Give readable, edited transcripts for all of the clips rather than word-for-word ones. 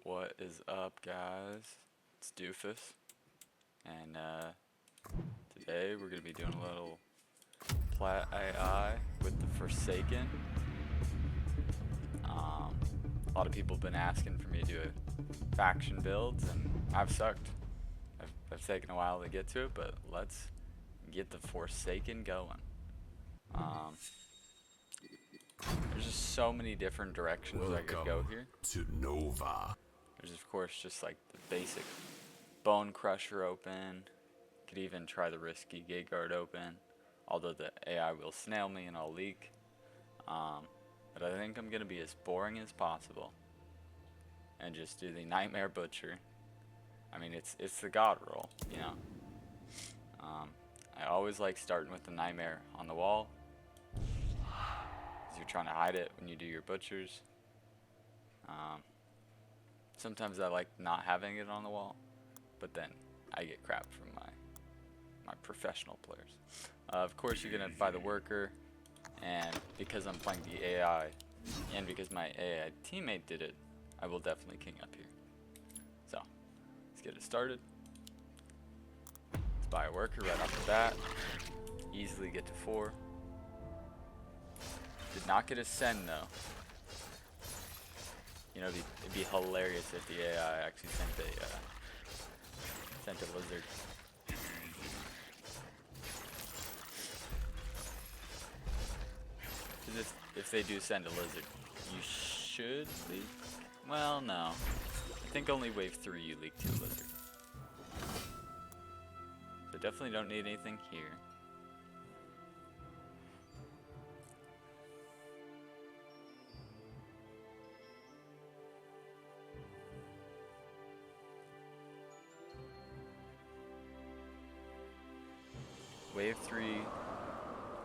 What is up, guys? It's Doofus, and today we're gonna be doing a little plat AI with the Forsaken. A lot of people have been asking for me to do faction builds, and I've sucked. I've taken a while to get to it, but let's get the Forsaken going. There's just so many different directions I could go here. To Nova. There's of course just like the basic Bone Crusher open. Could even try the risky Gate Guard open, although the AI will snail me and I'll leak. But I think I'm gonna be as boring as possible and just do the Nightmare Butcher. I mean, it's the god roll, you know. I always like starting with the Nightmare on the wall, because you're trying to hide it when you do your butchers. Sometimes I like not having it on the wall, but then I get crap from my professional players. Of course, you're gonna buy the worker, and because I'm playing the AI, and because my AI teammate did it, I will definitely king up here. So let's get it started. Let's buy a worker right off the bat. Easily get to 4. Did not get a send though. You know, it'd be hilarious if the AI actually sent a lizard. Because if they do send a lizard, you should leak. Well, no. I think only wave 3 you leak to a lizard. So definitely don't need anything here. Wave 3,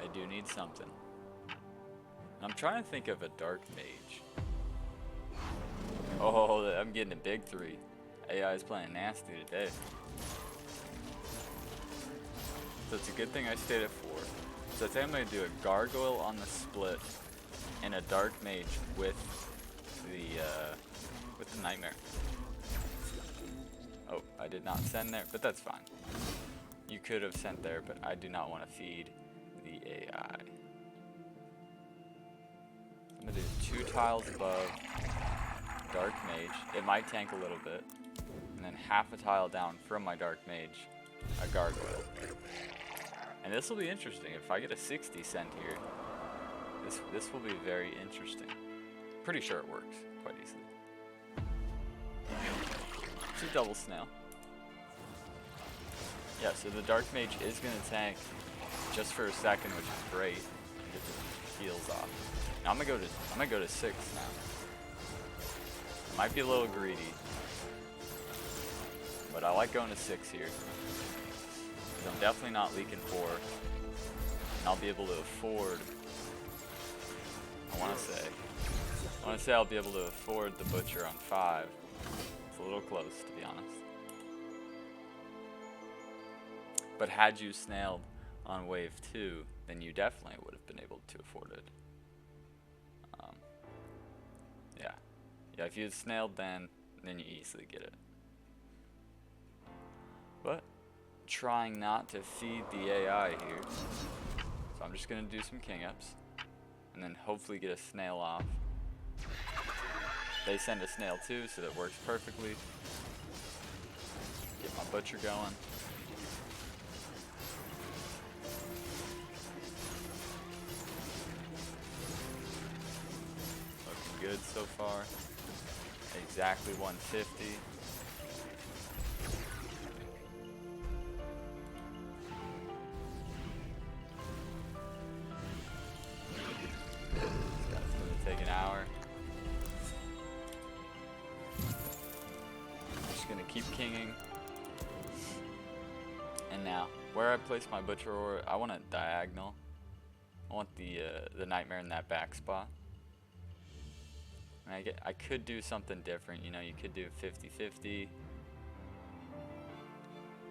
I do need something. I'm trying to think of a dark mage. Oh, I'm getting a big 3. AI is playing nasty today. So it's a good thing I stayed at 4. So I think I'm going to do a gargoyle on the split and a dark mage with the nightmare. Oh, I did not send there, but that's fine. You could have sent there, but I do not want to feed the AI. I'm going to do 2 tiles above Dark Mage. It might tank a little bit. And then half a tile down from my Dark Mage, a Gargoyle. And this will be interesting. If I get a 60 sent here, this will be very interesting. Pretty sure it works quite easily. It's a double snail. Yeah, so the Dark Mage is going to tank just for a second, which is great. Get the heals off. Now I'm gonna go to 6 now. I might be a little greedy, but I like going to 6 here. Because I'm definitely not leaking 4. And I'll be able to afford, I want to say I'll be able to afford the Butcher on 5. It's a little close, to be honest. But had you snailed on wave 2, then you definitely would have been able to afford it. Yeah, if you had snailed then you easily get it. But trying not to feed the AI here. So I'm just gonna do some king ups and then hopefully get a snail off. They send a snail too, so that works perfectly. Get my butcher going. Looking good so far. Exactly 150. It's gonna take an hour. I'm just gonna keep kinging. And now, where I place my butcher ore, I want a diagonal. I want the nightmare in that back spot. I could do something different, you know, you could do 50-50,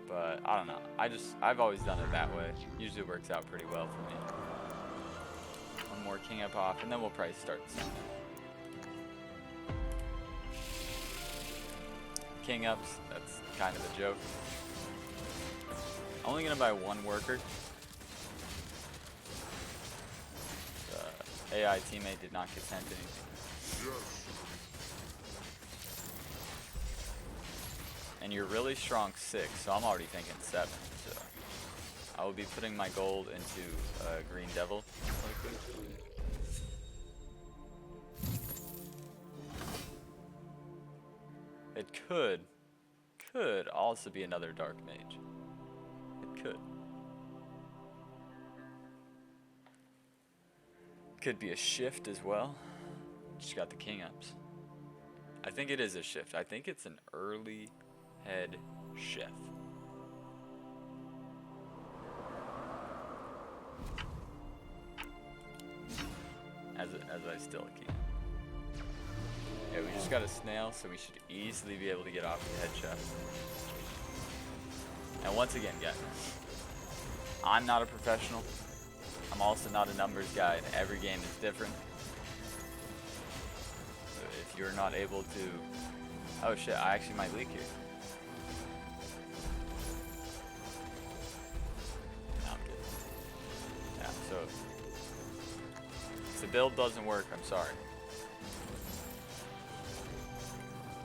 but I don't know. I've always done it that way. Usually works out pretty well for me. One more king up off, and then we'll probably start something. king ups. That's kind of a joke. Only gonna buy one worker. The AI teammate did not get sent anything. And you're really strong 6, so I'm already thinking 7. So I will be putting my gold into Green Devil. It could also be another Dark Mage. It could. Could be a shift as well. Just got the king ups. I think it is a shift. I think it's an early head shift. As I still keep. Yeah, we just got a snail, so we should easily be able to get off the head chef. And once again, guys, I'm not a professional. I'm also not a numbers guy, and every game is different. So if you're not able to... Oh shit, I actually might leak here. No, I'm kidding. Yeah, so if the build doesn't work, I'm sorry.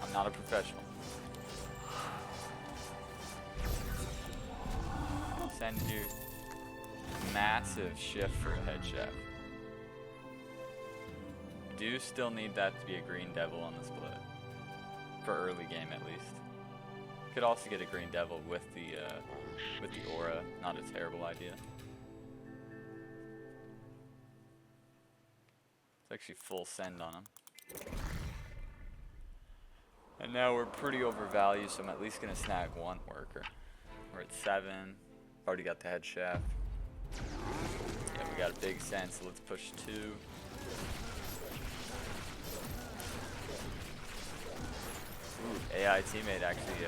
I'm not a professional. Send you massive shift for a head chef. Do still need that to be a green devil on the split. For early game at least. Could also get a green devil with the aura. Not a terrible idea. It's actually full send on him. And now we're pretty overvalued, so I'm at least gonna snag one worker. We're at 7. Already got the head shaft. Yeah, we got a big send, so let's push 2. Ooh, AI teammate actually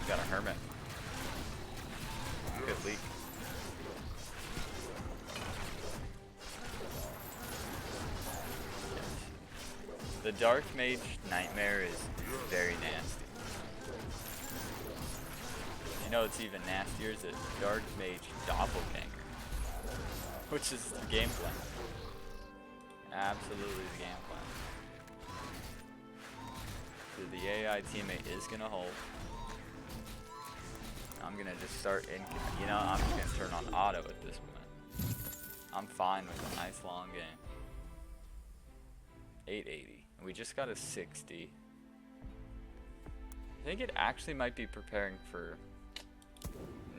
got a hermit. Good leak. The Dark Mage Nightmare is very nasty. You know what's even nastier is a Dark Mage Doppelganger, which is the game plan. Absolutely the game plan. So the AI teammate is gonna hold. I'm gonna just start you know, I'm just gonna turn on auto at this point. I'm fine with a nice long game. 880. We just got a 60. I think it actually might be preparing for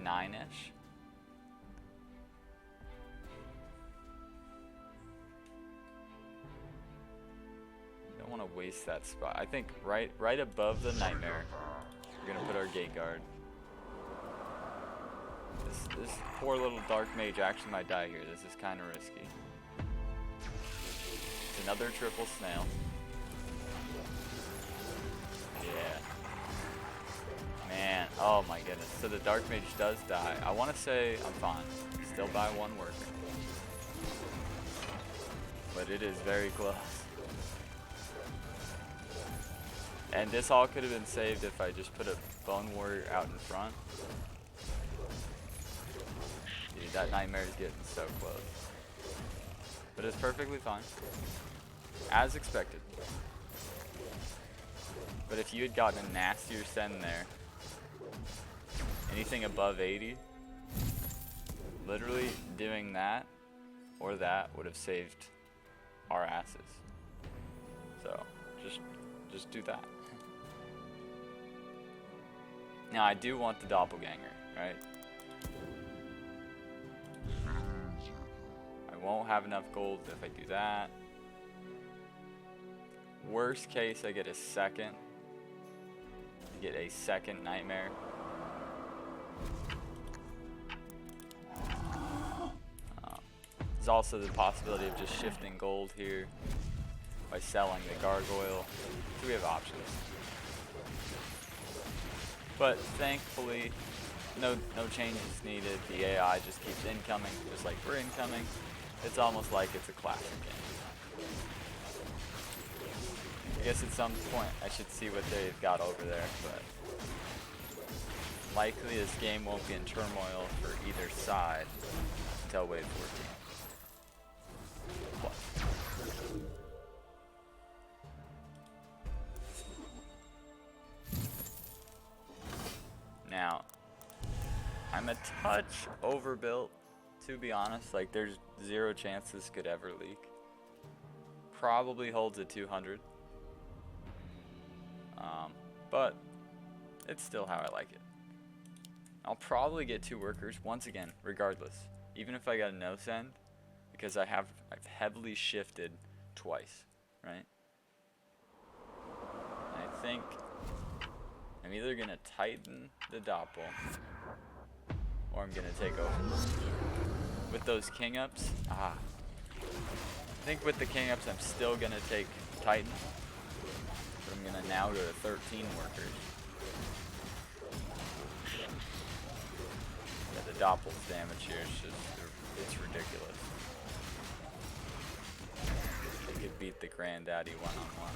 9-ish. Don't want to waste that spot. I think right above the nightmare, we're gonna put our gate guard. This poor little dark mage actually might die here. This is kind of risky. It's another triple snail. Yeah. Man, oh my goodness. So the dark mage does die. I want to say I'm fine. Still buy one worker. But it is very close. And this all could have been saved if I just put a bone warrior out in front. Dude, that nightmare is getting so close. But it's perfectly fine. As expected. But if you had gotten a nastier send there, anything above 80, literally doing that or that would have saved our asses. So just do that. Now I do want the doppelganger, right? I won't have enough gold if I do that. Worst case, I get a second. I get a second nightmare. There's also the possibility of just shifting gold here by selling the gargoyle. So we have options. But thankfully, no changes needed. The AI just keeps incoming, just like we're incoming. It's almost like it's a classic game. guess at some point I should see what they've got over there, but likely this game won't be in turmoil for either side until wave 14. What? Now, I'm a touch overbuilt, to be honest. Like, there's zero chance this could ever leak. Probably holds a 200. But it's still how I like it. I'll probably get 2 workers once again, regardless. Even if I got a no send, because I've heavily shifted twice, right? I think I'm either gonna tighten the doppel or I'm gonna take over. With those king ups, I think with the king ups I'm still gonna take tighten, but I'm gonna now go to 13 workers. Yeah, the doppel's damage here is just, it's ridiculous. They could beat the granddaddy one-on-one.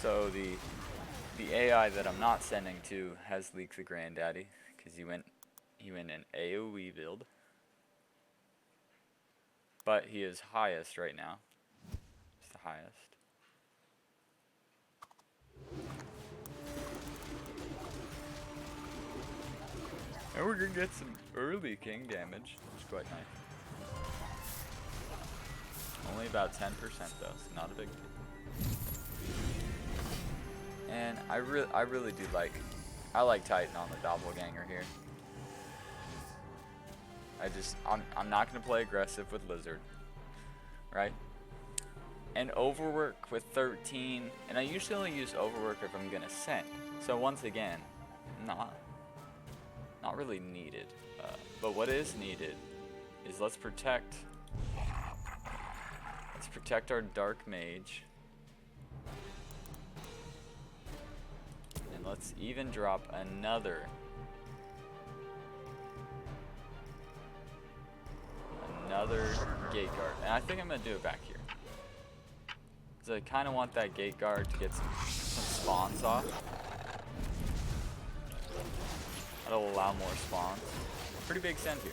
So the AI that I'm not sending to has leaked the granddaddy because he went in AoE build, but he is highest right now. It's the highest. And we're gonna get some early king damage. It's quite nice. Only about 10% though, so not a big deal. And I really do like Titan on the doppelganger here. I'm not gonna play aggressive with Lizard, right? And overwork with 13, and I usually only use overwork if I'm gonna send. So once again, not really needed. But what is needed is let's protect our Dark Mage. And let's even drop another gate guard. And I think I'm gonna do it back here. Cause I kinda want that gate guard to get some spawns off. That'll allow more spawns. Pretty big send here.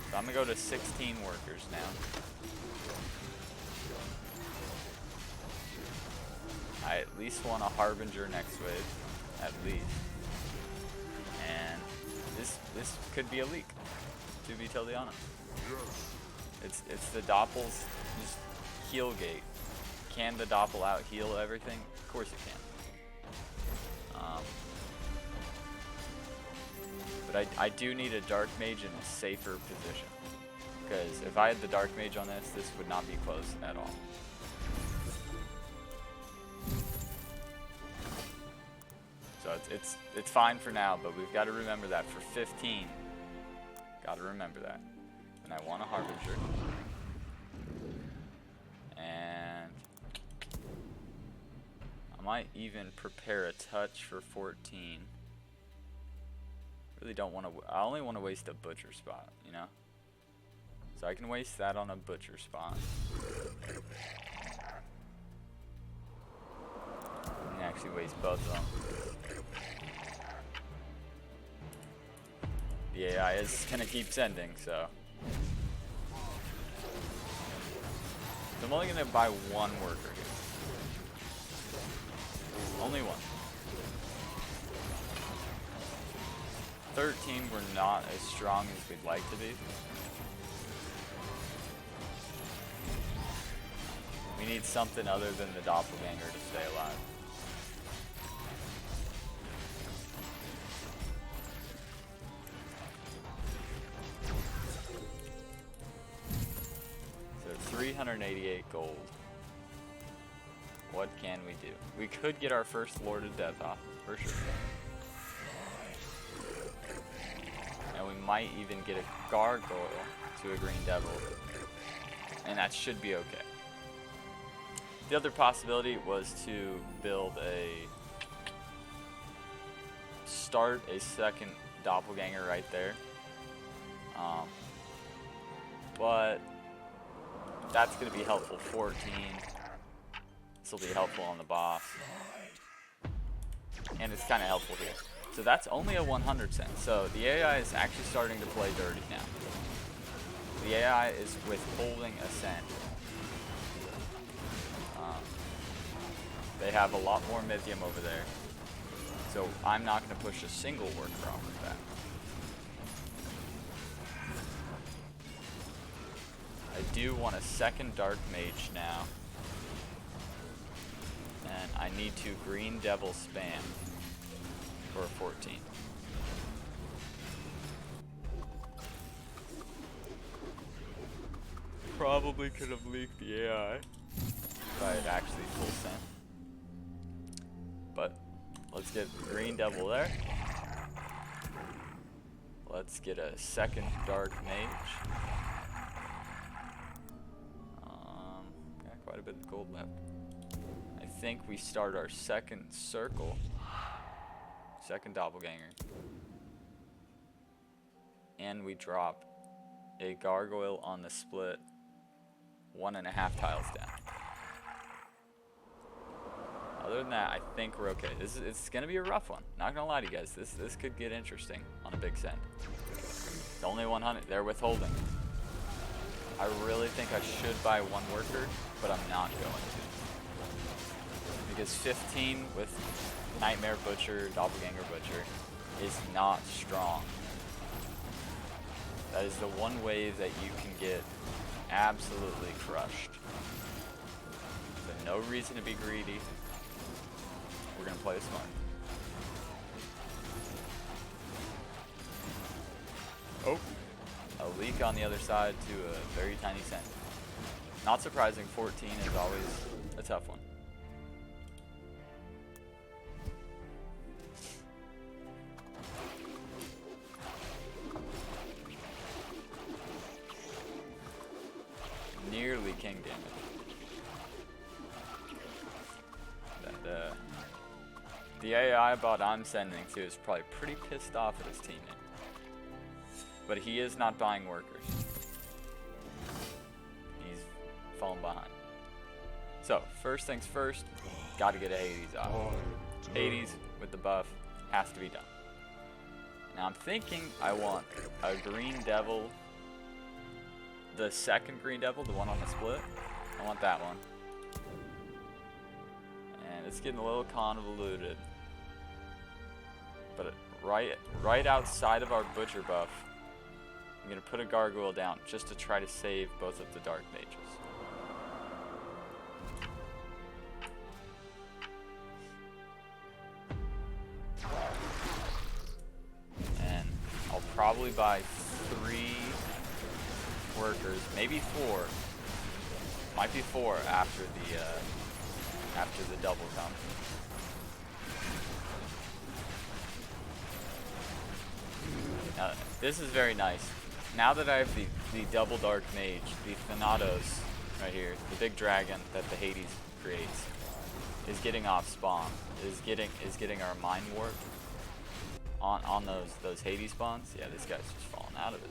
So I'm gonna go to 16 workers now. I at least want a Harbinger next wave. At least. And this could be a leak, to be totally honest. It's the doppel's just heal gate. Can the doppel out heal everything? Of course it can. But I do need a Dark Mage in a safer position. Because if I had the Dark Mage on this would not be close at all. So it's fine for now, but we've got to remember that for 15. Got to remember that. And I want a Harbinger. And I might even prepare a touch for 14. Really don't want to. I only want to waste a butcher spot, you know. So I can waste that on a butcher spot. I can actually waste both of them. The AI is gonna keep sending, so. I'm only gonna buy one worker here. Only one. 13 we're not as strong as we'd like to be. We need something other than the doppelganger to stay alive. So 388 gold. What can we do? We could get our first Lord of Death off, for sure. And we might even get a gargoyle to a green devil. And that should be okay. The other possibility was to start a second doppelganger right there. but that's going to be helpful. 14. This will be helpful on the boss. And it's kind of helpful here. So that's only a 100 cent. So the AI is actually starting to play dirty now. The AI is withholding a cent. They have a lot more Mythium over there. So I'm not going to push a single worker off of that. I do want a second Dark Mage now. And I need to Green Devil spam for 14. Probably could have leaked the AI if I had actually full sent. But let's get Green Devil there. Let's get a second Dark Mage. Got quite a bit of gold left. I think we start our second circle. Second Doppelganger. And we drop a Gargoyle on the split 1.5 tiles down. Other than that, I think we're okay. It's gonna be a rough one. Not gonna lie to you guys. This could get interesting on a big send. It's only 100. They're withholding. I really think I should buy one worker, but I'm not going to. Because 15 with Nightmare Butcher, Doppelganger Butcher is not strong. That is the one wave that you can get absolutely crushed. So no reason to be greedy. We're gonna play smart. Oh, a leak on the other side to a very tiny cent. Not surprising, 14 is always a tough one. Nearly king damage. The AI bot I'm sending to is probably pretty pissed off at his teammate. But he is not buying workers. He's falling behind. So, first things first, gotta get a Hades off. Hades with the buff has to be done. Now I'm thinking I want a Green Devil. The second Green Devil, the one on the split. I want that one. And it's getting a little convoluted. But right outside of our Butcher buff, I'm going to put a Gargoyle down just to try to save both of the Dark Mages. And I'll probably buy 3 workers, maybe 4. Might be 4 after the double comes. Now, this is very nice. Now that I have the double Dark Mage, the Thanatos right here, the big dragon that the Hades creates, is getting off spawn. Is getting our Mind Warp on those Hades spawns. Yeah, this guy's just falling out of it.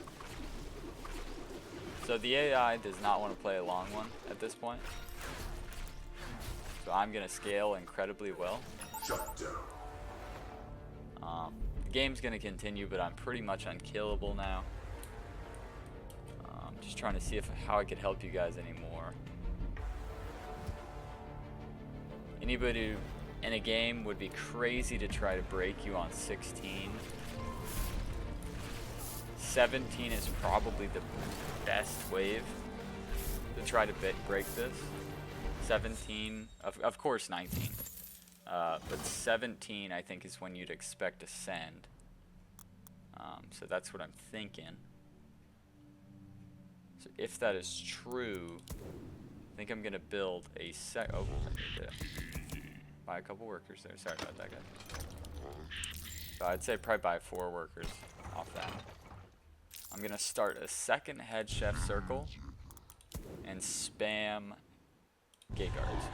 So the AI does not want to play a long one at this point. So I'm going to scale incredibly well. Shut down. The game's going to continue, but I'm pretty much unkillable now. Just trying to see how I could help you guys anymore. Anybody in a game would be crazy to try to break you on 16. 17 is probably the best wave to try to break this. 17, of course 19. But 17 I think is when you'd expect to send. So that's what I'm thinking. So if that is true, I think I'm gonna build a oh, I need to buy a couple workers there. Sorry about that, guys. So I'd say probably buy 4 workers off that. I'm gonna start a second head chef circle and spam gate guards.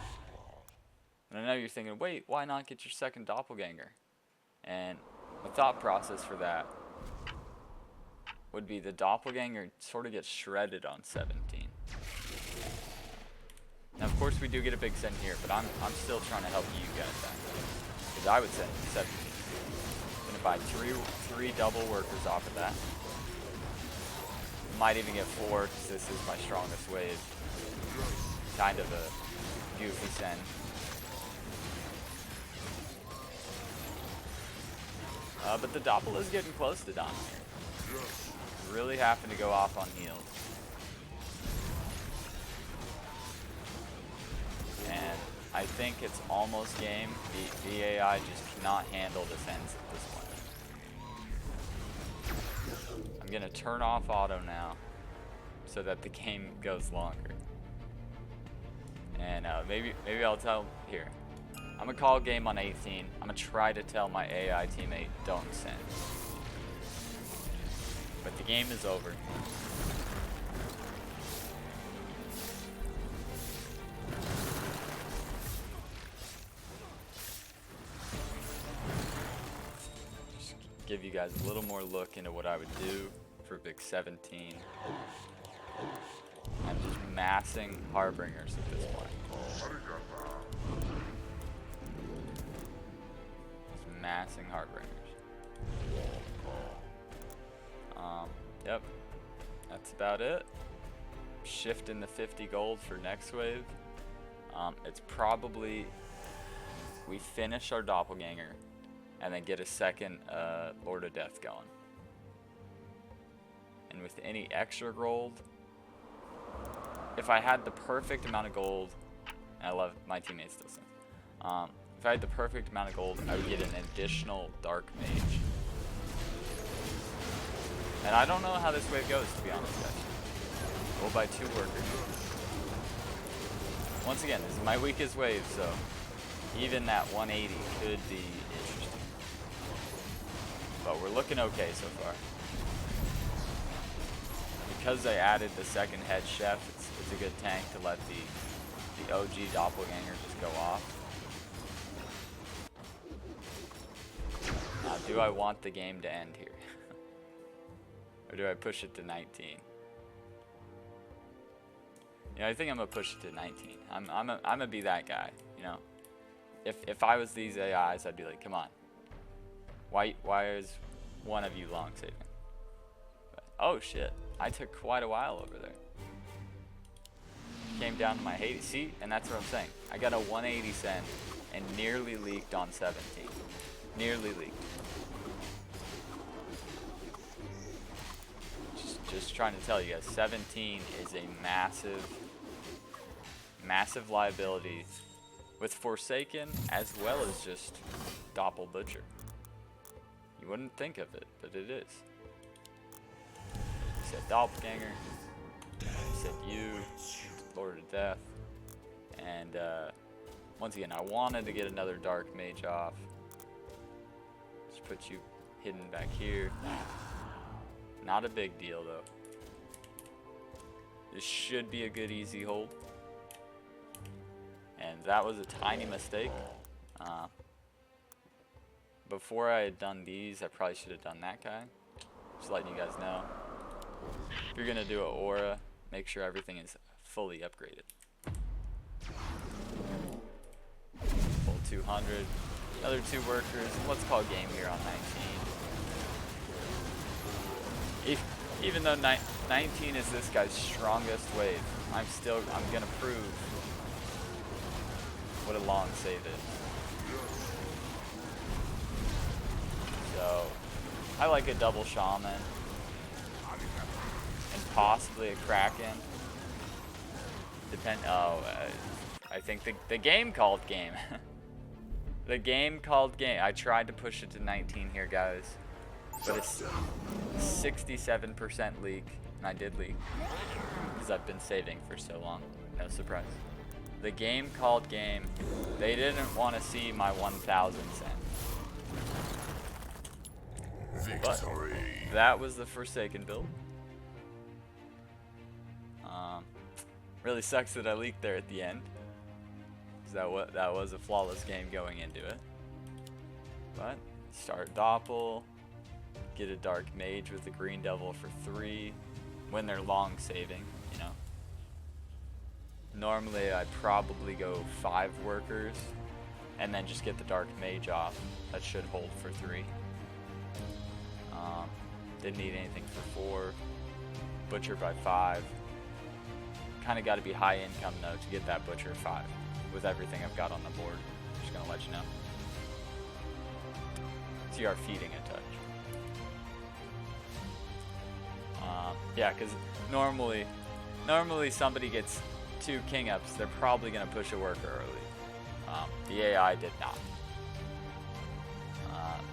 And I know you're thinking, wait, why not get your second doppelganger? And the thought process for that would be the doppelganger sort of gets shredded on 17. Now, of course, we do get a big send here, but I'm still trying to help you guys out. Because I would send 17. I'm gonna buy three double workers off of that. Might even get 4, because this is my strongest wave. Kind of a goofy send. But the doppel is getting close to done here. Really having to go off on heals. And I think it's almost game. The AI just cannot handle the sends at this point. I'm gonna turn off auto now so that the game goes longer. And maybe I'll tell here. I'm gonna call game on 18. I'm gonna try to tell my AI teammate don't send. But the game is over. Just give you guys a little more look into what I would do for big 17. I'm just massing Harbingers at this point. Just massing Harbingers. Yep, that's about it. Shifting the 50 gold for next wave. It's probably we finish our doppelganger and then get a second Lord of Death going. And with any extra gold, if I had the perfect amount of gold, and I love my teammates still sing. If I had the perfect amount of gold, I would get an additional Dark Mage. And I don't know how this wave goes, to be honest, guys. We'll buy 2 workers. Once again, this is my weakest wave, so even that 180 could be interesting. But we're looking okay so far. Because I added the second head chef, it's a good tank to let the OG doppelganger just go off. Now, do I want the game to end here? Or do I push it to 19? You know, I think I'm gonna push it to 19. I'm gonna be that guy, you know. If I was these AIs, I'd be like, come on. Why is one of you long saving? But, oh shit, I took quite a while over there. Came down to my Hades. See, and that's what I'm saying. I got a 180 send and nearly leaked on 17. Nearly leaked. Just trying to tell you guys, 17 is a massive liability with Forsaken as well as just Doppel Butcher. You wouldn't think of it, but it is. You said Doppelganger, you said you, Lord of Death, and once again, I wanted to get another Dark Mage off. Just put you hidden back here. Not a big deal though. This should be a good easy hold. And that was a tiny mistake. Before I had done these, I probably should have done that guy. Just letting you guys know. If you're gonna do an aura, make sure everything is fully upgraded. Full 200. Another 2 workers. Let's call game here on 19. Even though 19 is this guy's strongest wave, I'm gonna prove what a long save is. So, I like a double shaman and possibly a kraken. I think the game called game. The game called game. I tried to push it to 19 here, guys. But it's 67% leak, and I did leak because I've been saving for so long. No surprise. The game called game. They didn't want to see my 1,000 cent. But that was the Forsaken build. Really sucks that I leaked there at the end, because that was a flawless game going into it. But start Doppel. get a Dark Mage with a Green Devil for 3 when they're long saving, you know. Normally I probably go 5 workers and then just get the Dark Mage off. That should hold for 3. Didn't need anything for 4. Butcher by 5. Kind of got to be high income though to get that Butcher 5 with everything I've got on the board. Just gonna let you know. So you are feeding a touch. Yeah, because normally somebody gets 2 king ups, they're probably gonna push a worker early. The AI did not.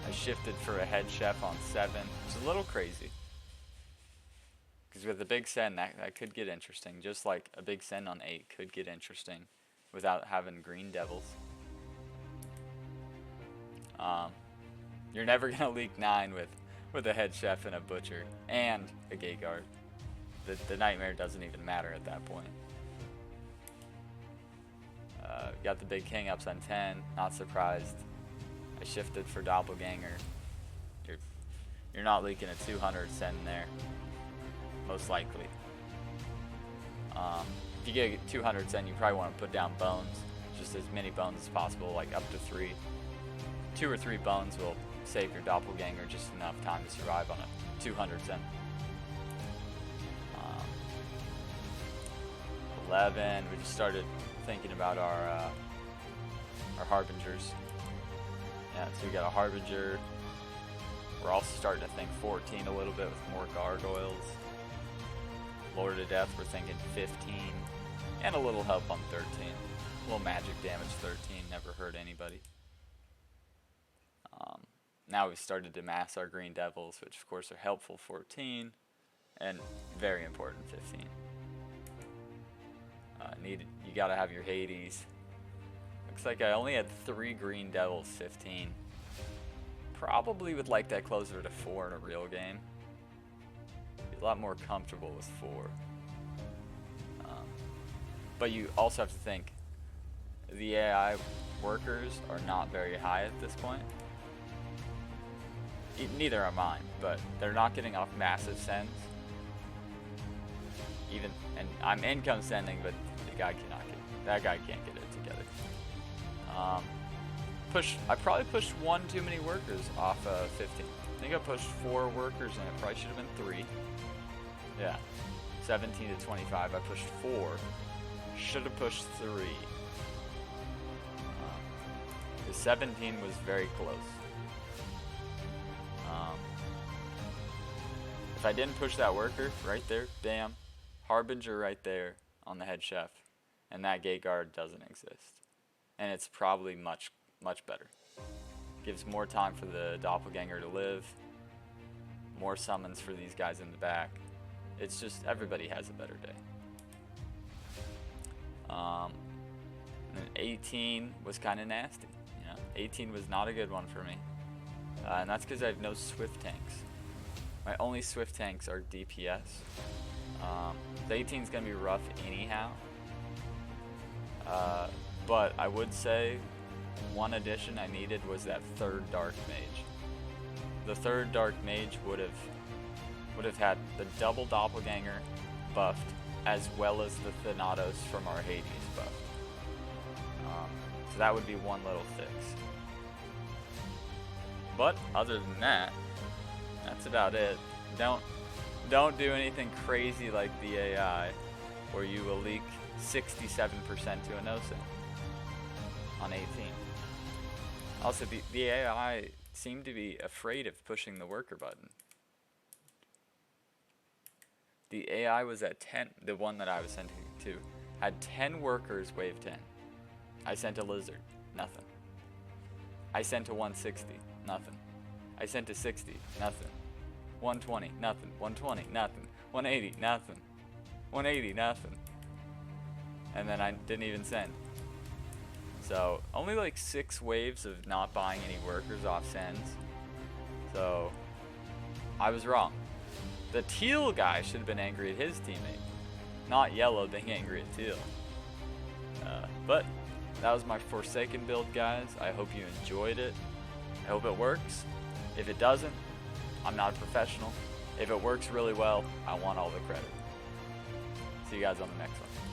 I shifted for a head chef on 7, which is a little crazy. Because with a big send, that could get interesting. Just like a big send on 8 could get interesting without having green devils. You're never gonna leak 9 with a head chef and a butcher and a gate guard. The nightmare doesn't even matter at that point. Got the big king ups on 10. Not surprised. I shifted for doppelganger. You're not leaking a 200 send there, most likely. If you get a 200 send, you probably want to put down bones, just as many bones as possible, like up to 3. 2 or 3 bones will save your doppelganger just enough time to survive on a 200 send. 11, we just started thinking about our harbingers. Yeah, so we got a harbinger. We're also starting to think 14 a little bit with more gargoyles. Lord of Death, we're thinking 15, and a little help on 13. A little magic damage 13, never hurt anybody. Now we've started to mass our green devils, which of course are helpful 14, and very important 15. You gotta have your Hades. Looks like I only had 3 green devils 15. Probably would like that closer to 4 in a real game. Be a lot more comfortable with 4. But you also have to think the AI workers are not very high at this point. Neither are mine, but they're not getting off massive sends. And I'm income sending, but the guy cannot get. That guy can't get it together. I probably pushed 1 too many workers off 15. I think I pushed 4 workers, and it probably should have been 3. Yeah, 17 to 25. I pushed 4. Should have pushed 3. The 17 was very close. If I didn't push that worker right there, bam, harbinger right there on the head chef, and that gate guard doesn't exist, and it's probably much better. Gives more time for the doppelganger to live, more summons for these guys in the back. It's just everybody has a better day. And 18 was kind of nasty. You know, 18 was not a good one for me, and that's because I have no swift tanks. My only swift tanks are DPS. The 18 is gonna be rough anyhow. But I would say one addition I needed was that 3rd Dark Mage. The 3rd Dark Mage would have had the double doppelganger buffed as well as the Thanatos from our Hades buffed. So that would be one little fix. But other than that, that's about it. Don't do anything crazy like the AI, where you will leak 67% to a no-send on 18. Also, the AI seemed to be afraid of pushing the worker button. The AI was at 10, the one that I was sent to, had 10 workers wave 10. I sent a lizard, nothing. I sent a 160, nothing. I sent a 60, nothing. 120, nothing. 120, nothing. 180, nothing. 180, nothing. And then I didn't even send. So only like 6 waves of not buying any workers off sends. So I was wrong. The teal guy should have been angry at his teammate, not yellow being angry at teal. But that was my Forsaken build, guys. I hope you enjoyed it. I hope it works. If it doesn't, I'm not a professional. If it works really well, I want all the credit. See you guys on the next one.